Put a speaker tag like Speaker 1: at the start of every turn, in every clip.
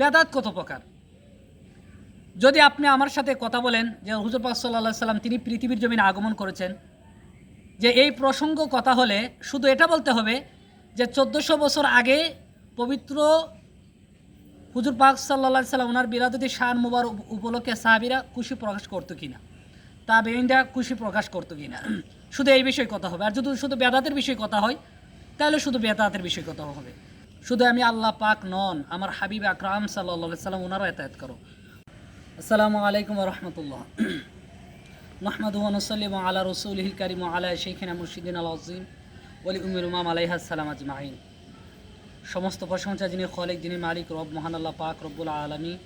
Speaker 1: বেদাত কত প্রকার। যদি আপনি আমার সাথে কথা বলেন যে হুজুর পাক সাল্লাল্লাহু আলাইহি সাল্লাম তিনি পৃথিবীর জমিনে আগমন করেছেন, যে এই প্রসঙ্গ কথা হলে শুধু এটা বলতে হবে যে 1400 বছর আগে পবিত্র হুজুর পাক সাল্লাল্লাহু আলাইহি সাল্লাম ওনার বিরাদতি শান মুবারক উপলক্ষে সাহাবীরা খুশি প্রকাশ করতো কিনা, তাবেঈনরা খুশি প্রকাশ করতো কিনা, শুধু এই বিষয়ে কথা হবে। আর যদি শুধু বেদাতের বিষয়ে কথা হয় তাহলে শুধু বেদাতের বিষয়ে কথা হবে। শুধু আমি আল্লাহ পাক নন, আমার হাবিব আকরাম সাল্লাল্লাহু আলাইহি সাল্লাম ওনারও এতায়াত করো। আসসালামু আলাইকুম ওয়া রাহমাতুল্লাহ। নাহমাদুহু ওয়া নুসাল্লিমু আলা রাসূলিহিল কারীম ওয়া আলা শাইখিনা মুরশিদিনাল আযীম ওয়া লি উম্মিল উমাম আলাইহিস সালাম আজমাইন। সমস্ত প্রশংসা যিনি খলিক, যিনি মালিক, রব মহান আল্লাহ পাক রব্বুল আলামিন,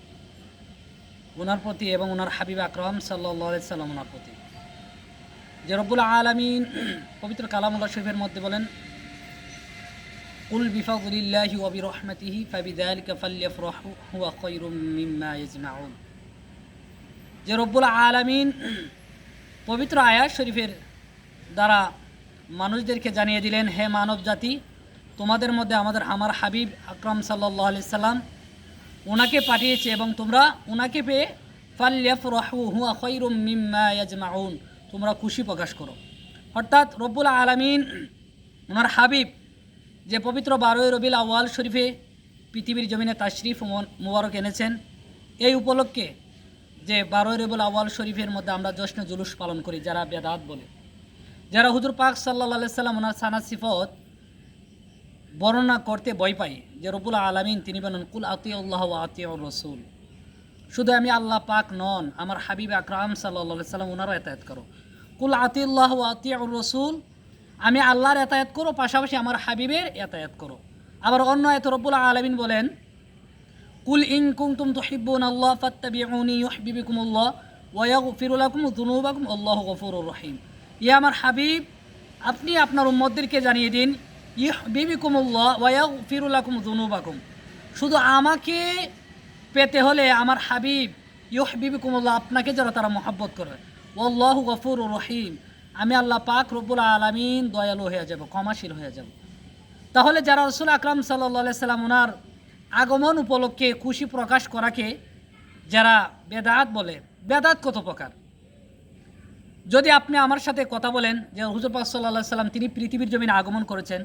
Speaker 1: ওনার প্রতি এবং ওনার হাবিব আকরাম সাল্লাল্লাহু আলাইহি সাল্লাম ওনার প্রতি। যে রব্বুল আলামিন পবিত্র কালামুল্লাহ শরীফের মধ্যে বলেন, কুল বিফাদলিল্লাহি ওয়া বিরহমাতিহি ফাবিযালিকা ফালইফরাহু হুয়া খায়রুম মিম্মা ইয়াজমাউন। যে রব্বুল আলামিন পবিত্র আয়াত শরীফের দ্বারা মানুষদেরকে জানিয়ে দিলেন, হে মানব জাতি, তোমাদের মধ্যে আমার হাবিব আকরাম সাল্লাল্লাহু আলাইহি সাল্লাম ওনাকে পাঠিয়েছে এবং তোমরা ওনাকে পেয়ে ফালইফরাহু হুয়া খায়রুম মিম্মা ইয়াজমাউন, তোমরা খুশি প্রকাশ করো। অর্থাৎ রব্বুল আলামিন ওনার হাবিব যে পবিত্র 12 রবিউল আউয়াল শরীফে পৃথিবীর জমিনে তাশরিফ মুবারক এনেছেন, এই উপলক্ষে যে 12 রবিউল আউয়াল শরীফের মধ্যে আমরা জশ্ন জুলুস পালন করি, যারা বেদাত বলে, যারা হুজুর পাক সাল্লাল্লাহু আলাইহি সাল্লাম ওনার সানাত সিফত বর্ণনা করতে ভয় পাই, যে রব্বুল আলামিন তিনি বলেন, কুল আতিউল্লাহ ওয়া আতিউর রাসূল, শুধু আমি আল্লাহ পাক নন, আমার হাবিব আকরাম সাল্লাল্লাহু আলাইহি সাল্লাম ওনারও এতায়াত করো। কুল আতিউল্লাহ ওয়া আতিউর রাসূল, আমি আল্লাহর এতায়াত করো, পাশাপাশি আমার হাবিবের এতায়াত করো। আবার অন্য আয়াতে রব্বুল আলামিন বলেন, কুল ইন কুনতুম তুহিব্বুনাল্লাহ ফাত্তাবিউনি ইউহিব্বুকুমুল্লাহ ওয়া ইয়াগফির লাকুম যুনুবাকুম আল্লাহু গফুরুর রহিম। ইয়া আমার হাবিব, আপনি আপনার উম্মতদেরকে জানিয়ে দিন, ইউহিব্বুকুমুল্লাহ ওয়া ইয়াগফির লাকুম যুনুবাকুম, শুধু আমাকে পেতে হলে আমার হাবিব ইউহিব্বুকুমুল্লাহ, আপনাকে যারা তারা মহব্বত করে, আল্লাহু গফুরুর রহিম, আমি আল্লাহ পাক রব্বুল আলামিন দয়ালু হয়ে যাব, ক্ষমাশীল হয়ে যাব। তাহলে যারা রাসূল আকরাম সাল্লাল্লাহু আলাইহি সাল্লাম ওনার আগমন উপলক্ষে খুশি প্রকাশ করাকে যারা বেদাত বলে, বেদাত কত প্রকার। যদি আপনি আমার সাথে কথা বলেন যে হুজুর পাক সাল্লাল্লাহু আলাইহি সাল্লাম তিনি পৃথিবীর জমিনে আগমন করেছেন,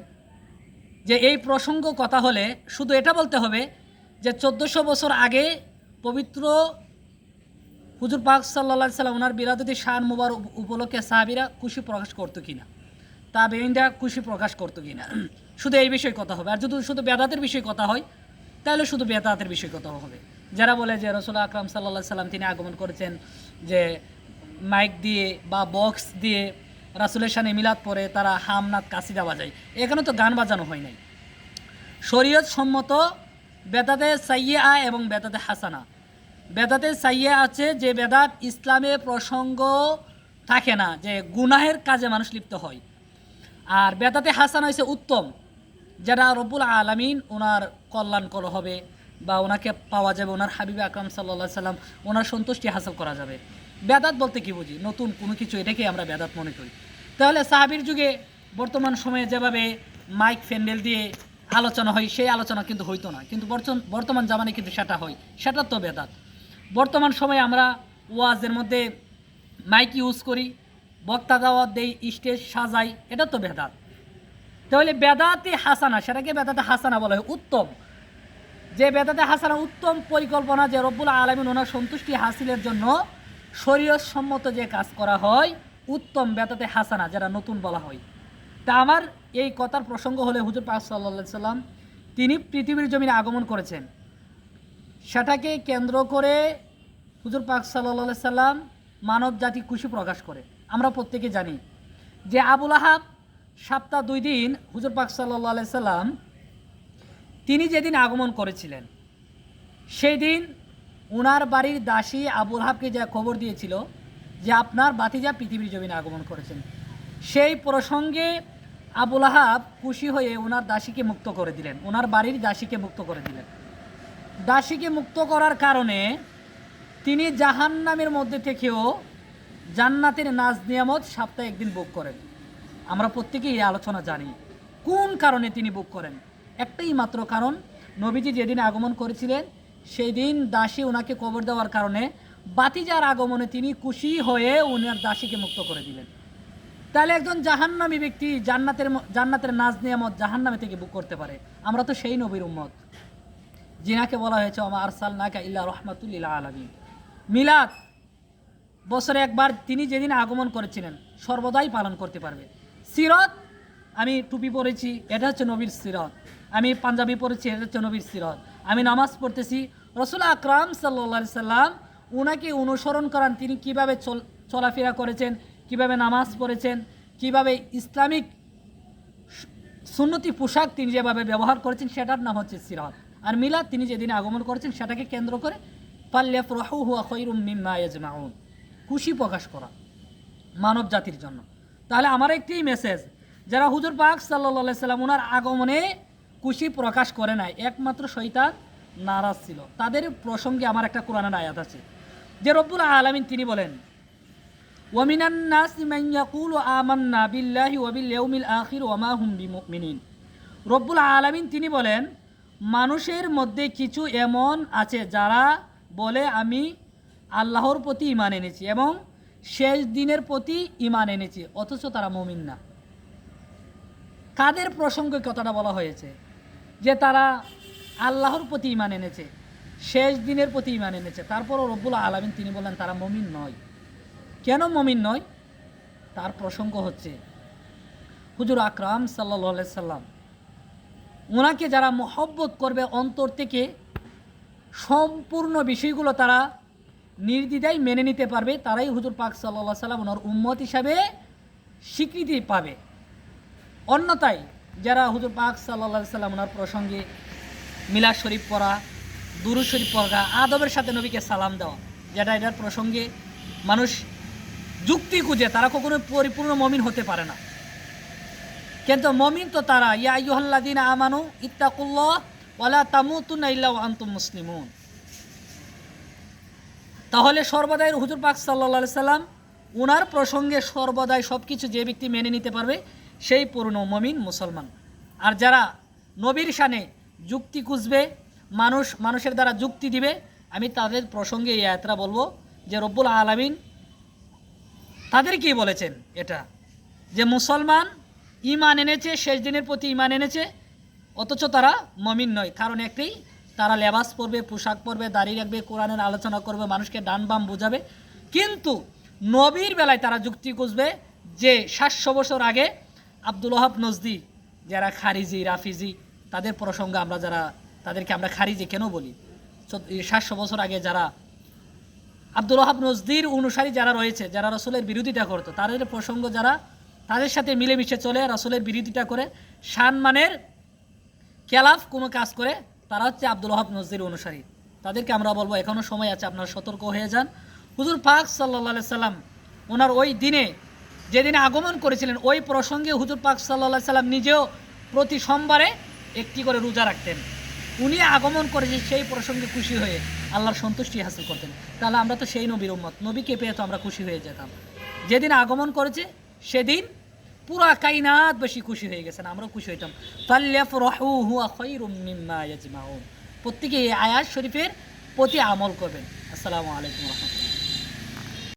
Speaker 1: যে এই প্রসঙ্গ কথা হলে শুধু এটা বলতে হবে যে 1400 বছর আগে পবিত্র হুজুর পাক সাল্লাল্লাহু আলাইহি সাল্লাম ওনার বিরাদতি শান মুবারক উপলক্ষে সাহাবীরা খুশি প্রকাশ করতো কিনা, তাবেঈনরা খুশি প্রকাশ করতো কিনা, শুধু এই বিষয়ে কথা হবে। আর যদি শুধু বেদাতের বিষয়ে কথা হয় তাহলে শুধু বেদাতের বিষয়ে কথা হবে। যারা বলে যে রাসূল আকরাম সাল্লাল্লাহু আলাইহি সাল্লাম তিনি আগমন করেছেন যে মাইক দিয়ে বা বক্স দিয়ে রাসূলের শানে মিলাদ পড়ে তারা হামনাত কাসিদা বাজায়, এখানে তো গান বাজানো হয় নাই। শরীয়ত সম্মত বেদাতে সাইয়্যা এবং বেদাতে হাসানা। বেদাতে সাইয়্যা আছে যে বেদাত ইসলামে প্রসঙ্গ থাকে না, যে গুনাহের কাজে মানুষ লিপ্ত হয়। আর বেদাতে হাসানা হয়েছে উত্তম, যারা রব্বুল আলামিন ওনার কল্যাণ করা হবে বা ওনাকে পাওয়া যাবে, ওনার হাবিব আকরাম সাল্লাল্লাহু আলাইহি সাল্লাম ওনার সন্তুষ্টি হাসিল করা যাবে। বেদাত বলতে কি বুঝি? নতুন কোনো কিছু, এটাকে আমরা বেদাত মনে করি। তাহলে সাহাবীর যুগে বর্তমান সময়ে যেভাবে মাইক প্যান্ডেল দিয়ে আলোচনা হয়, সেই আলোচনা কিন্তু হইতো না, কিন্তু বর্তমান জামানে কিন্তু সেটা হয়, সেটা তো বেদাত। বর্তমান সময়ে আমরা ওয়াজের মধ্যে মাইক ইউজ করি, বক্তা দাওয়াত দেই, স্টেজ সাজাই, এটা তো বেদাত। তাহলে বেদাতে হাসানা, সেটাকে বেদাতে হাসানা বলা হয়, উত্তম। যে বেদাতে হাসানা উত্তম পরিকল্পনা, যে রব্বুল আলামিন ওনার সন্তুষ্টি হাসিলের জন্য শরীয়ত সম্মত যে কাজ করা হয়, উত্তম বেদাতে হাসানা, যারা নতুন বলা হয়। তা আমার এই কথার প্রসঙ্গ হলে হুজুর পাক সাল্লাল্লাহু আলাইহি সাল্লাম তিনি পৃথিবীর জমিনে আগমন করেছেন, সেটাকে কেন্দ্র করে হুজুর পাক সাল্লাল্লাহু আলাইহি সাল্লাম মানব জাতি খুশি প্রকাশ করে। আমরা প্রত্যেকে জানি যে আবুল আহাব সপ্তাহ 2 দিন হুজুর পাক সাল্লাল্লাহু আলাইহি সাল্লাম তিনি যেদিন আগমন করেছিলেন, সেই দিন ওনার বাড়ির দাসী আবুল আহাবকে যা খবর দিয়েছিল যে আপনার ভাতিজা পৃথিবীর জমিনে আগমন করেছেন, সেই প্রসঙ্গে আবুল আহাব খুশি হয়ে ওনার দাসীকে মুক্ত করে দিলেন, ওনার বাড়ির দাসীকে মুক্ত করে দিলেন। দাসীকে মুক্ত করার কারণে তিনি জাহান্নামের মধ্যে থেকেও জান্নাতের নাজ নিয়ামত সপ্তাহে একদিন ভোগ করেন। আমরা প্রত্যেকেই এই আলোচনা জানি কোন কারণে তিনি ভোগ করেন। একটাই মাত্র কারণ, নবীজি যেদিন আগমন করেছিলেন সেই দিন দাসী ওনাকে কবর দেওয়ার কারণে বাতিজার আগমনে তিনি খুশি হয়ে ওনার দাসীকে মুক্ত করে দিলেন। তাহলে একজন জাহান্নামী ব্যক্তি জান্নাতের নাজ নিয়ামত জাহান্নামে থেকে বুক করতে পারে। আমরা তো সেই নবীর উম্মত যিনাকে বলা হয়েছে ওমা আরসালনাকা ইল্লা রাহমাতুল লিল আলামিন। মিলাদ বছরে একবার তিনি যেদিন আগমন করেছিলেন সর্বদাই পালন করতে পারবে। সিরত, আমি টুপি পরেছি, এটা হচ্ছে নবীর সিরত। আমি পাঞ্জাবি পরেছি, এটা হচ্ছে নবীর সিরত। আমি নামাজ পড়তেছি, রাসূল আকরাম সাল্লাল্লাহু আলাইহি সাল্লাম ওনাকে অনুসরণ করান, তিনি কিভাবে চলাফেরা করেছেন, কিভাবে নামাজ পড়েছেন, কিভাবে ইসলামিক সুন্নতি পোশাক তিনি যেভাবে ব্যবহার করেছেন, সেটার নাম হচ্ছে সিরাত। আর মিলাদ তিনি যেদিন আগমন করেছেন সেটাকে কেন্দ্র করে ফালইফরাহু হুয়া খায়রুম মিম্মা ইয়াজমাউন, খুশি প্রকাশ করা মানব জাতির জন্য। তাহলে আমার একটি মেসেজ, যারা হুজুর পাক সাল্লাল্লাহু আলাইহি সাল্লাম ওনার আগমনে খুশি প্রকাশ করে নাই, একমাত্র শয়তান নারাজ ছিল, তাদের প্রসঙ্গে আমার একটা কোরআনের আয়াত আছে যে রব্বুল আলামিন তিনি বলেন ওয়ামিনান নাসি মান ইয়াকুলু আমান্না বিল্লাহি ওয়া বিল ইয়াউমিল আখির ওয়া মা হুম বিমুমিনিন। রব্বুল আলামিন তিনি বলেন মানুষের মধ্যে কিছু এমন আছে যারা বলে আমি আল্লাহর প্রতি ঈমান এনেছি এবং শেষ দিনের প্রতি ঈমান এনেছি, অথচ তারা মুমিন না। কাদের প্রসঙ্গে কথাটা বলা হয়েছে যে তারা আল্লাহর প্রতি ঈমান এনেছে, শেষ দিনের প্রতি ঈমান এনেছে, তারপরও রব্বুল আলামিন তিনি বলেন তারা মুমিন নয়। কেন মুমিন নয়? তার প্রসঙ্গ হচ্ছে হুজুর আকরাম সাল্লাল্লাহু আলাইহি সাল্লাম ওনাকে যারা মহব্বত করবে অন্তর থেকে, সম্পূর্ণ বিষয়গুলো তারা নির্দ্বিধায় মেনে নিতে পারবে, তারাই হুজুর পাক সাল্লাল্লাহু আলাইহি সাল্লাম ওনার উম্মত হিসাবে স্বীকৃতি পাবে। অন্যথায় যারা হুজুর পাক সাল্লাল্লাহু আলাইহি সাল্লাম ওনার প্রসঙ্গে মিলাদ শরীফ পড়া, দুরূদ শরীফ পড়া, আদবের সাথে নবীকে সালাম দেওয়া, যেটা এটার প্রসঙ্গে মানুষ যুক্তি খুঁজে, তারা কখনো পরিপূর্ণ মমিন হতে পারে না। কিন্তু মমিন তো তারা ইয়া আইয়ুহাল্লাযীনা আমানু ইত্তাকুল্লাহ ওয়া লা তামুতুন্না ইল্লা ওয়া আনতুম মুসলিমুন। তাহলে সর্বদাই হুজুর পাক সাল্লাল্লাহু আলাইহি সাল্লাম ওনার প্রসঙ্গে সর্বদাই সব কিছু যে ব্যক্তি মেনে নিতে পারবে সেই পূর্ণ মমিন মুসলমান। আর যারা নবীর শানে যুক্তি খুঁজবে, মানুষের দ্বারা যুক্তি দিবে, আমি তাদের প্রসঙ্গে এই আয়াতটা বলবো যে রব্বুল আলামিন তাদের কি বলেছেন, এটা যে মুসলমান ঈমান এনেছে, শেষ দিনের প্রতি ঈমান এনেছে, অথচ তারা মুমিন নয়। কারণ একটাই, তারা লেবাস পরবে, পোশাক পরবে, দাড়ি রাখবে, কোরআনের আলোচনা করবে, মানুষকে ডান বাম বোঝাবে, কিন্তু নবীর বেলায় তারা যুক্তি খুঁজবে যে 700 বছর আগে আব্দুল ওয়াহাব নজদি, যারা খারিজি রাফিজি, তাদের প্রসঙ্গে আমরা যারা তাদেরকে আমরা খারিজি কেন বলি, 700 বছর আগে যারা আব্দুল ওয়াহাব নজদির অনুসারী যারা রয়েছে, যারা রাসূলের বিরোধিতা করতো, তাদের প্রসঙ্গ যারা তাদের সাথে মিলেমিশে চলে, রাসূলের বিরোধিতা করে, সম্মানের খেলাফ কোনো কাজ করে, তারা হচ্ছে আব্দুল ওয়াহাব নজদির অনুসারী। তাদেরকে আমরা বলবো এখনও সময় আছে, আপনারা সতর্ক হয়ে যান। হুজুর পাক সাল্লাল্লাহু আলাইহি সাল্লাম ওনার ওই দিনে যেদিনে আগমন করেছিলেন, ওই প্রসঙ্গে হুজুর পাক সাল্লাল্লাহু আলাইহি সাল্লাম নিজেও প্রতি সোমবারে একটি করে রোজা রাখতেন। উনি আগমন করেছেন সেই প্রসঙ্গে খুশি হয়ে আল্লাহর সন্তুষ্টি হাসিল করতেন। তাহলে আমরা তো সেই নবীর উম্মত, নবীকে পেয়ে তো আমরা খুশি হয়ে যেতাম। যেদিন আগমন করেছে সেদিন পুরা কায়নাত বেশি খুশি হয়ে গেছেন, আমরাও খুশি হইতাম। ফালইফরাহু হুয়া খায়রুম মিম্মা ইয়াজমাউন। প্রত্যেকে এই আয়াত শরীফের প্রতি আমল করবেন। আসসালামু আলাইকুম ওয়া রাহমাতুল্লাহ।